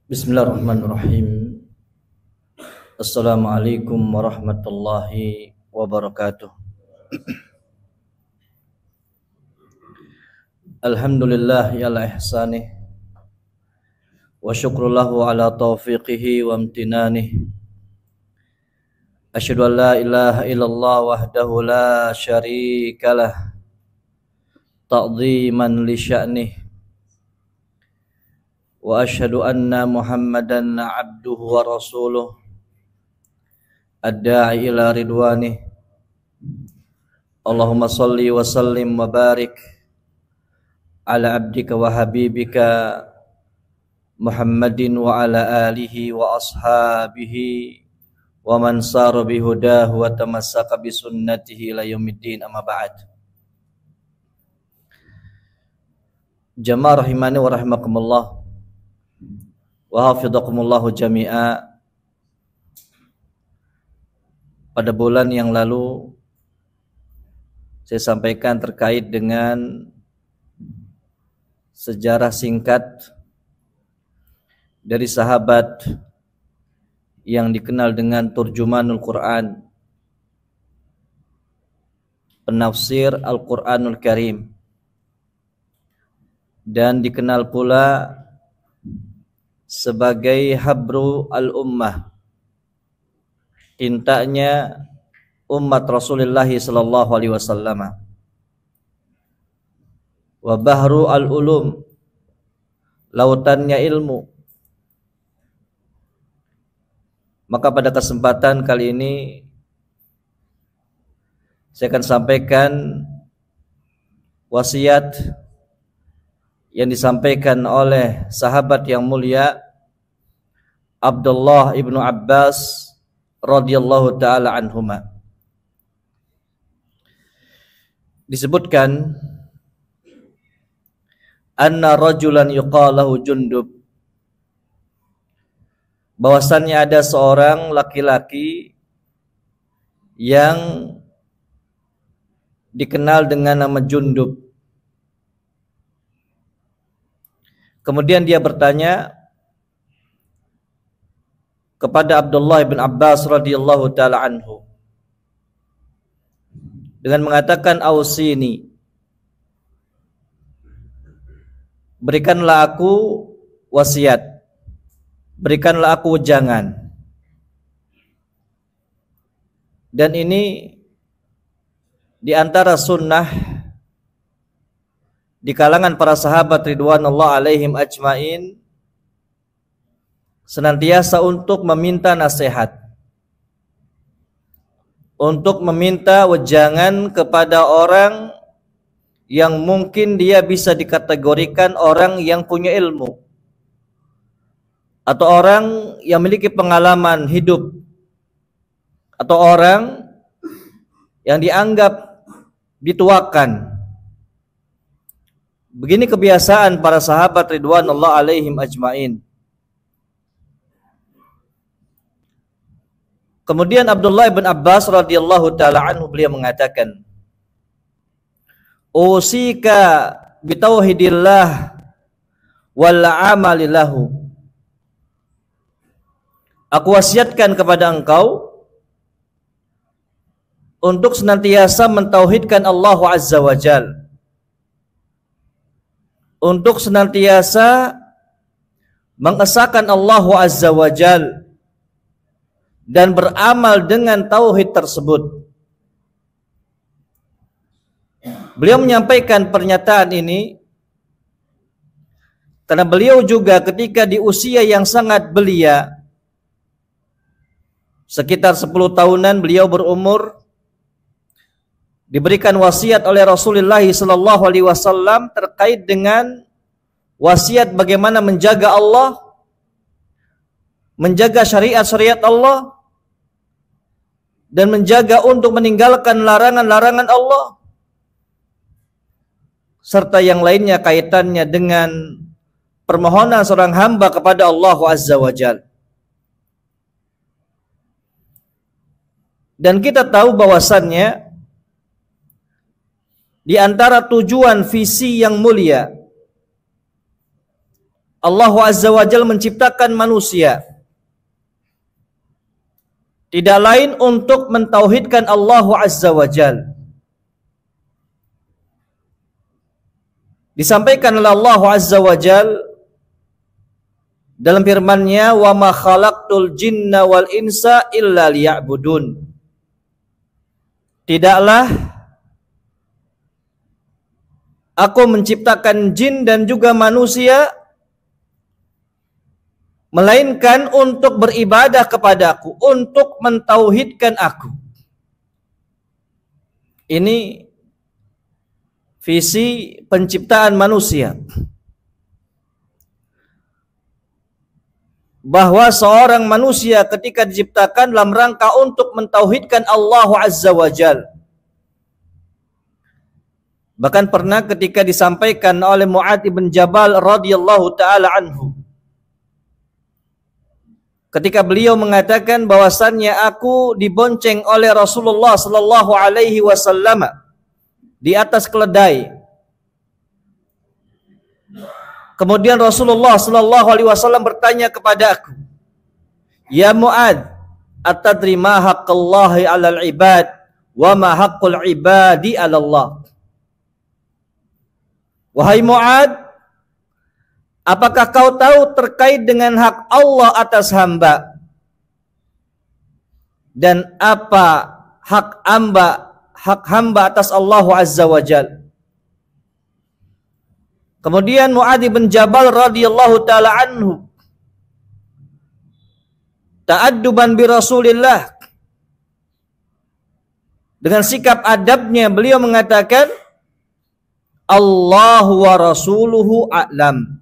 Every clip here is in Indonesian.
Bismillahirrahmanirrahim. Assalamualaikum warahmatullahi wabarakatuh. Alhamdulillah ala ihsanih wa syukrullahu ala taufiqihi wa amtinanih. Asyhadu an la ilaha illallah wahdahu la syarikalah ta'dhiman li sya'nih. Wa asyhadu anna Muhammadan abduhu wa rasuluh ad-da'i ila ridwanih. Allahumma salli wa sallim wa barik ala abdika wa habibika Muhammadin wa ala alihi wa ashabihi wa man sara bihudahu wa tamassaka bi sunnatihi ila yaumiddin, amma ba'd. Jamaah rahimani wa rahimakumullah wa hafidhakumullahu jami'a. Pada bulan yang lalu saya sampaikan terkait dengan sejarah singkat dari sahabat yang dikenal dengan Turjumanul Quran, penafsir Al-Quranul Karim, dan dikenal pula sebagai Habru al-Ummah, tintanya umat Rasulullah sallallahu alaihi wasallam, wa Bahru al-Ulum, lautannya ilmu. Maka pada kesempatan kali ini saya akan sampaikan wasiat yang disampaikan oleh sahabat yang mulia Abdullah ibnu Abbas radhiyallahu ta'ala anhuma. Disebutkan anna rajulan yuqalahu Jundub, bahwasannya ada seorang laki-laki yang dikenal dengan nama Jundub. Kemudian dia bertanya kepada Abdullah bin Abbas radhiyallahu taala anhu dengan mengatakan, "Ausini, berikanlah aku wasiat, berikanlah aku wejangan." Dan ini di antara sunnah di kalangan para sahabat ridwanullah alaihim ajmain, senantiasa untuk meminta nasihat, untuk meminta wejangan kepada orang yang mungkin dia bisa dikategorikan orang yang punya ilmu, atau orang yang memiliki pengalaman hidup, atau orang yang dianggap dituakan. Begini kebiasaan para sahabat ridwanullah alaihim ajmain. Kemudian Abdullah bin Abbas radhiyallahu taala anhu, beliau mengatakan, "Usika bitauhidillah wal amali lahu." Aku wasiatkan kepada engkau untuk senantiasa mentauhidkan Allah Azza wa Jalla, untuk senantiasa mengesahkan Allah Azza wa Jalla dan beramal dengan tauhid tersebut. Beliau menyampaikan pernyataan ini karena beliau juga ketika di usia yang sangat belia, sekitar 10 tahunan beliau berumur, diberikan wasiat oleh Rasulullah sallallahu alaihi wasallam terkait dengan wasiat bagaimana menjaga Allah, menjaga syariat-syariat Allah, dan menjaga untuk meninggalkan larangan-larangan Allah, serta yang lainnya kaitannya dengan permohonan seorang hamba kepada Allah Azza wa Jalla. Dan kita tahu bahwasannya di antara tujuan visi yang mulia Allah Azza wa Jalla menciptakan manusia tidak lain untuk mentauhidkan Allah Azza wa Jalla. Disampaikan oleh Allah Azza wa Jalla dalam firman-Nya, "Wa ma khalaqtul jinna wal insa illa liya'budun." Tidaklah aku menciptakan jin dan juga manusia melainkan untuk beribadah kepadaku, untuk mentauhidkan aku. Ini visi penciptaan manusia. Bahwa seorang manusia ketika diciptakan dalam rangka untuk mentauhidkan Allah Azza wa Jalla. Bahkan pernah ketika disampaikan oleh Mu'adz bin Jabal radhiyallahu taala anhu, ketika beliau mengatakan bahwasannya aku dibonceng oleh Rasulullah sallallahu alaihi wasallam di atas keledai. Kemudian Rasulullah sallallahu alaihi wasallam bertanya kepada aku, "Ya Mu'adz, atadri ma haqqallahi 'alal ibad wa ma haqqul ibadi 'ala Allah?" Wahai Mu'adz, apakah kau tahu terkait dengan hak Allah atas hamba? Dan apa hak hamba atas Allah Azza wa Jalla? Kemudian Mu'adz bin Jabal radhiyallahu taala anhu ta'adduban bi Rasulillah, dengan sikap adabnya beliau mengatakan, "Allahu wa rasuluhu a'lam."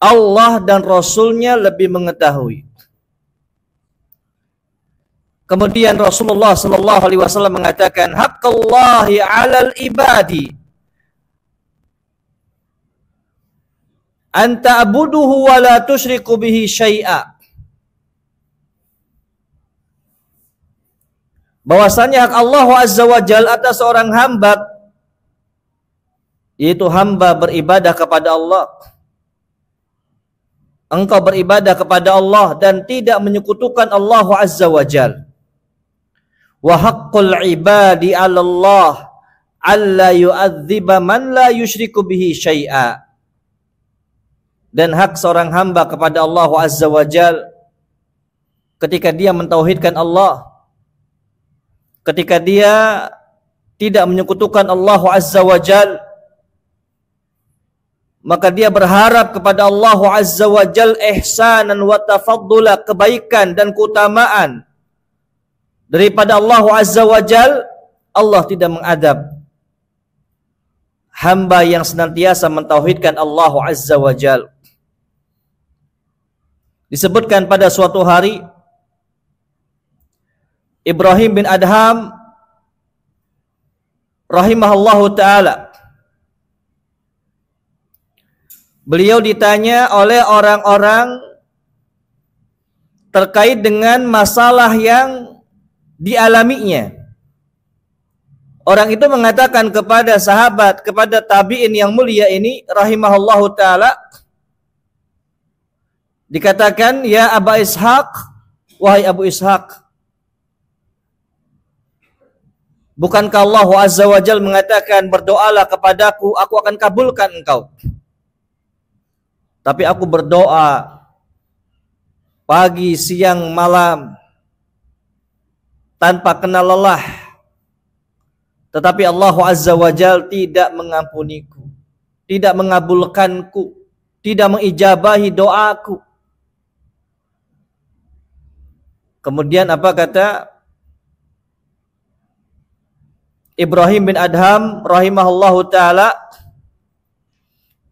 Allah dan Rasulnya lebih mengetahui. Kemudian Rasulullah sallallahu alaihi wasallam mengatakan, "Haqqallahi 'alal ibadi anta abuduhu wa la tusyriku bihi syai'a." Bahwasanya hak Allah Azza wa Jalla atas seorang hamba, yaitu hamba beribadah kepada Allah. Engkau beribadah kepada Allah dan tidak menyekutukan Allah Azza wa Jalla. Wa haqqul ibadi 'ala Allah alla yu'adziba man la yusyriku bihi syai'a. Dan hak seorang hamba kepada Allah Azza wa Jalla ketika dia mentauhidkan Allah, ketika dia tidak menyekutukan Allah Azza wa Jalla, maka dia berharap kepada Allah Azza wa Jalla ihsanan wa tafaddula, kebaikan dan keutamaan daripada Allah Azza wa Jalla. Allah tidak mengadab hamba yang senantiasa mentauhidkan Allah Azza wa Jalla. Disebutkan pada suatu hari Ibrahim bin Adham rahimahullahu taala, beliau ditanya oleh orang-orang terkait dengan masalah yang dialaminya. Orang itu mengatakan kepada sahabat, kepada tabi'in yang mulia ini rahimahullahu taala, dikatakan, "Ya Aba Ishaq, wahai Abu Ishaq, bukankah Allah Azza wa Jalla mengatakan, berdoalah kepadaku, aku akan kabulkan engkau. Tapi aku berdoa pagi, siang, malam tanpa kenal lelah. Tetapi Allah Azza wa Jalla tidak mengampuniku, tidak mengabulkanku, tidak mengijabahi doaku." Kemudian apa kata Ibrahim bin Adham rahimahullahu taala?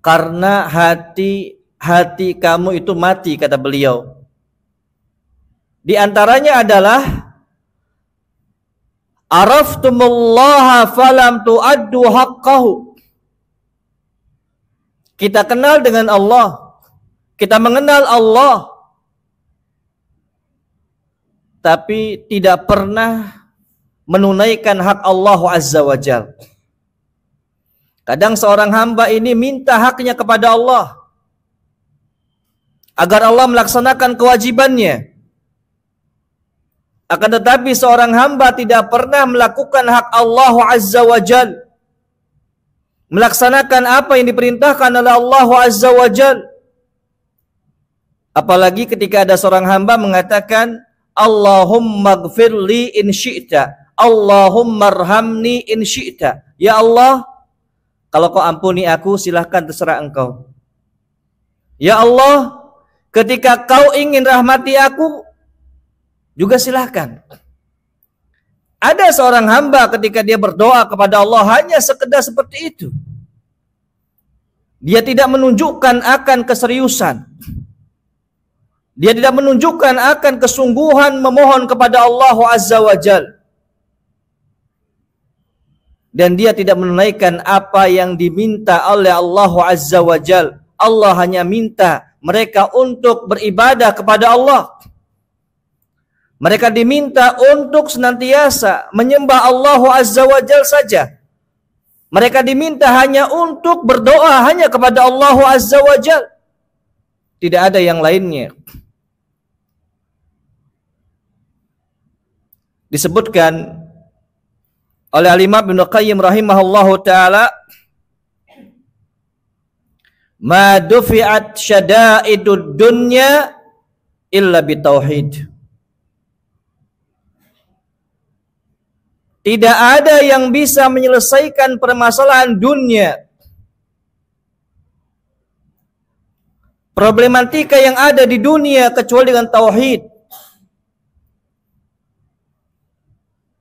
"Karena hati kamu itu mati," kata beliau. Di antaranya adalah araftumullaha falam tu'addu haqqahu. Kita kenal dengan Allah, kita mengenal Allah, tapi tidak pernah menunaikan hak Allah Azza wa Jalla. Kadang seorang hamba ini minta haknya kepada Allah agar Allah melaksanakan kewajibannya. Akan tetapi seorang hamba tidak pernah melakukan hak Allah Azza wa Jal, melaksanakan apa yang diperintahkan oleh Allah Azza wa Jal. Apalagi ketika ada seorang hamba mengatakan, Allahumma gfirli in syi'ta, Allahumma arhamni in syi'ta. Ya Allah, kalau kau ampuni aku, silahkan terserah engkau. Ya Allah, ketika kau ingin rahmati aku, juga silahkan. Ada seorang hamba ketika dia berdoa kepada Allah hanya sekedar seperti itu. Dia tidak menunjukkan akan keseriusan. Dia tidak menunjukkan akan kesungguhan memohon kepada Allah Azza wa Jal. Dan dia tidak menunaikan apa yang diminta oleh Allah Azza wa Jal. Allah hanya minta mereka untuk beribadah kepada Allah. Mereka diminta untuk senantiasa menyembah Allah Azza wa Jal saja. Mereka diminta hanya untuk berdoa hanya kepada Allah Azza wa Jal. Tidak ada yang lainnya. Disebutkan oleh Al-Imam Ibnu Qayyim rahimahullahu ta'ala, ma dufi'at syada'idud dunya illa bitauhid. Tidak ada yang bisa menyelesaikan permasalahan dunia, problematika yang ada di dunia, kecuali dengan tauhid.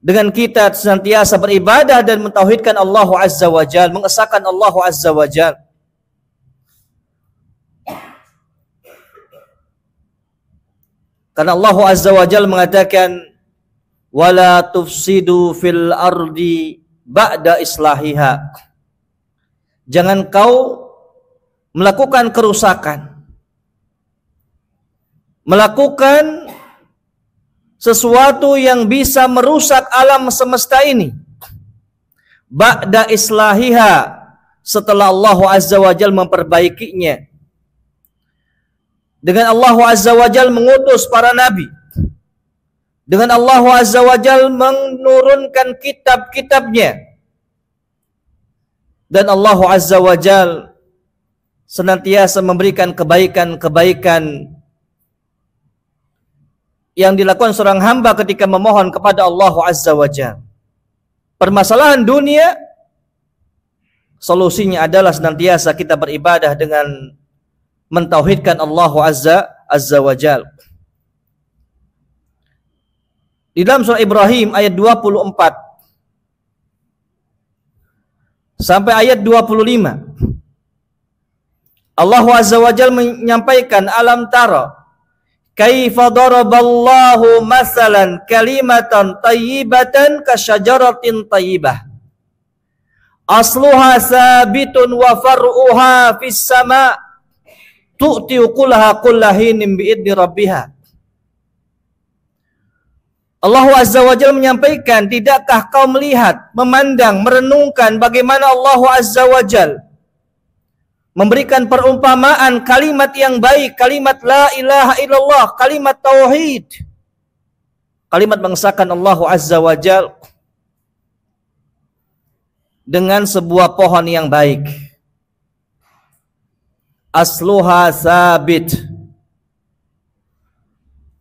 Dengan kita senantiasa beribadah dan mentauhidkan Allah Azza wa Jal, mengesahkan Allah Azza wa Jal. Karena Allah Azza wa Jal mengatakan, wala tufsidu fil ardi ba'da islahiha. Jangan kau melakukan kerusakan, melakukan sesuatu yang bisa merusak alam semesta ini. Ba'da islahiha, setelah Allah Azza wa Jal memperbaikinya. Dengan Allah Azza wa Jal mengutus para nabi. Dengan Allah Azza wa Jal menurunkan kitab-kitabnya. Dan Allah Azza wa Jal senantiasa memberikan kebaikan-kebaikan yang dilakukan seorang hamba ketika memohon kepada Allah Azza wa Jalla. Permasalahan dunia, solusinya adalah senantiasa kita beribadah dengan mentauhidkan Allah Azza wa Jalla. Di dalam surah Ibrahim ayat 24 sampai ayat 25, Allah Azza wa Jalla menyampaikan, alam tara kaifa daraballahu masalan kalimatan tayyibatan kasyajaratin tayyibah asluha sabitun wa far'uha fis sama' tu'ti ukulaha kullahinin bi'idni rabbiha. Allah Azza wa Jalla menyampaikan, tidakkah kau melihat, memandang, merenungkan bagaimana Allah Azza wa Jalla memberikan perumpamaan kalimat yang baik, kalimat la ilaha illallah, kalimat tauhid, kalimat mengesahkan Allah Azza wa Jalla dengan sebuah pohon yang baik. Asluha sabit,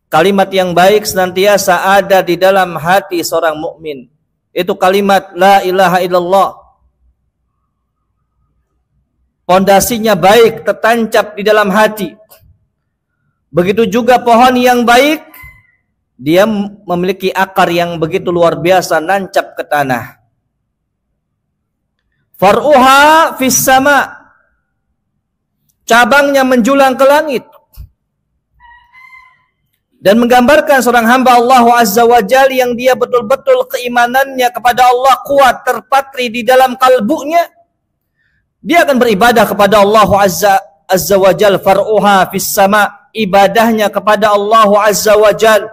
kalimat yang baik senantiasa ada di dalam hati seorang mukmin. Itu kalimat la ilaha illallah. Pondasinya baik, tertancap di dalam hati. Begitu juga pohon yang baik, dia memiliki akar yang begitu luar biasa, nancap ke tanah. Far'uha fis sama', cabangnya menjulang ke langit. Dan menggambarkan seorang hamba Allah Azza wa Jalla yang dia betul-betul keimanannya kepada Allah kuat, terpatri di dalam kalbunya. Dia akan beribadah kepada Allah Azza wa Jalla, far'uha fis sama', ibadahnya kepada Allah Azza wa Jalla.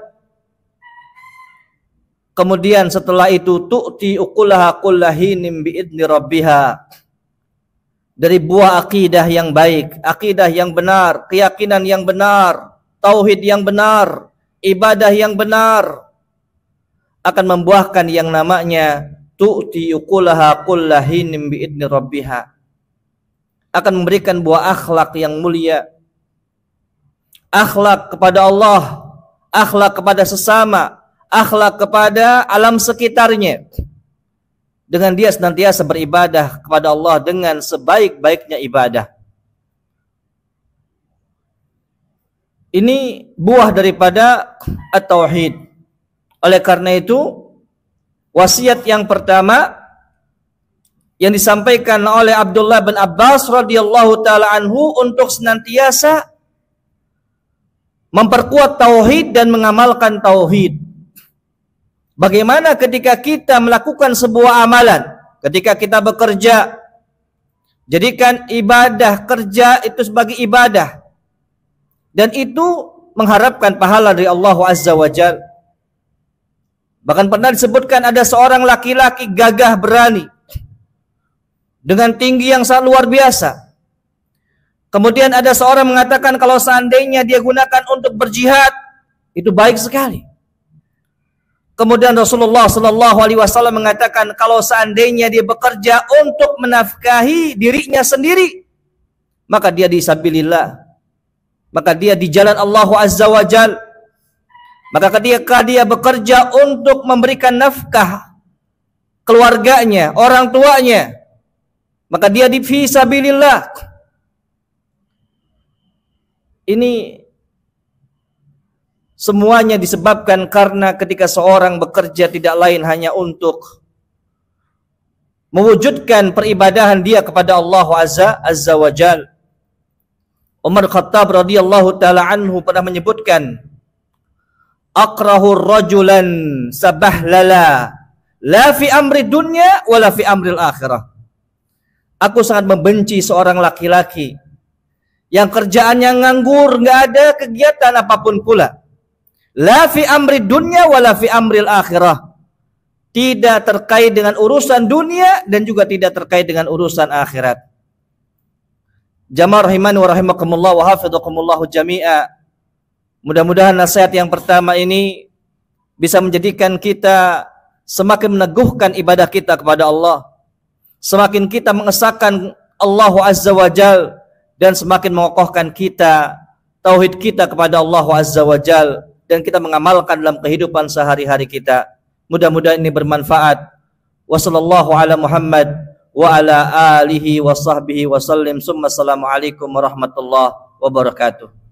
Kemudian setelah itu tu'ti ukulaha kullahinim bi'idni rabbiha, dari buah akidah yang baik, akidah yang benar, keyakinan yang benar, tauhid yang benar, ibadah yang benar, akan membuahkan yang namanya tu'ti ukulaha kullahin bi'idni rabbiha, akan memberikan buah akhlak yang mulia, akhlak kepada Allah, akhlak kepada sesama, akhlak kepada alam sekitarnya, dengan dia senantiasa beribadah kepada Allah dengan sebaik-baiknya ibadah. Ini buah daripada at-tauhid. Oleh karena itu, wasiat yang pertama yang disampaikan oleh Abdullah bin Abbas radhiyallahu taala anhu untuk senantiasa memperkuat tauhid dan mengamalkan tauhid. Bagaimana ketika kita melakukan sebuah amalan, ketika kita bekerja, jadikan ibadah kerja itu sebagai ibadah, dan itu mengharapkan pahala dari Allah Azza wa Jalla. Bahkan pernah disebutkan ada seorang laki-laki gagah berani dengan tinggi yang sangat luar biasa. Kemudian ada seorang mengatakan kalau seandainya dia gunakan untuk berjihad, itu baik sekali. Kemudian Rasulullah Sallallahu Alaihi Wasallam mengatakan kalau seandainya dia bekerja untuk menafkahi dirinya sendiri, maka dia di sabilillah, maka dia di jalan Allah Azza wa Jalla. Maka ketika dia bekerja untuk memberikan nafkah keluarganya, orang tuanya, maka dia di fi sabilillah. Ini semuanya disebabkan karena ketika seorang bekerja tidak lain hanya untuk mewujudkan peribadahan dia kepada Allah Azza wa Jal. Umar Khattab radhiyallahu taala anhu pernah menyebutkan, "Akrahu rajulan sabahlala la fi amri dunya wala fi amril akhirah." Aku sangat membenci seorang laki-laki yang kerjaannya nganggur, nggak ada kegiatan apapun pula. La fi amri dunya wala fi amril akhirah. Tidak terkait dengan urusan dunia dan juga tidak terkait dengan urusan akhirat. Jamaah rahimani wa rahimakumullah wa hafidhakumullah jami'a. Mudah-mudahan nasihat yang pertama ini bisa menjadikan kita semakin meneguhkan ibadah kita kepada Allah, semakin kita mengesahkan Allah Azza wa Jal, dan semakin mengokohkan kita tauhid kita kepada Allah Azza wa Jal, dan kita mengamalkan dalam kehidupan sehari-hari kita. Mudah-mudahan ini bermanfaat. Wa sallallahu ala Muhammad wa ala alihi wa sahbihi wa sallim. Summa assalamu alaikum warahmatullahi wabarakatuh.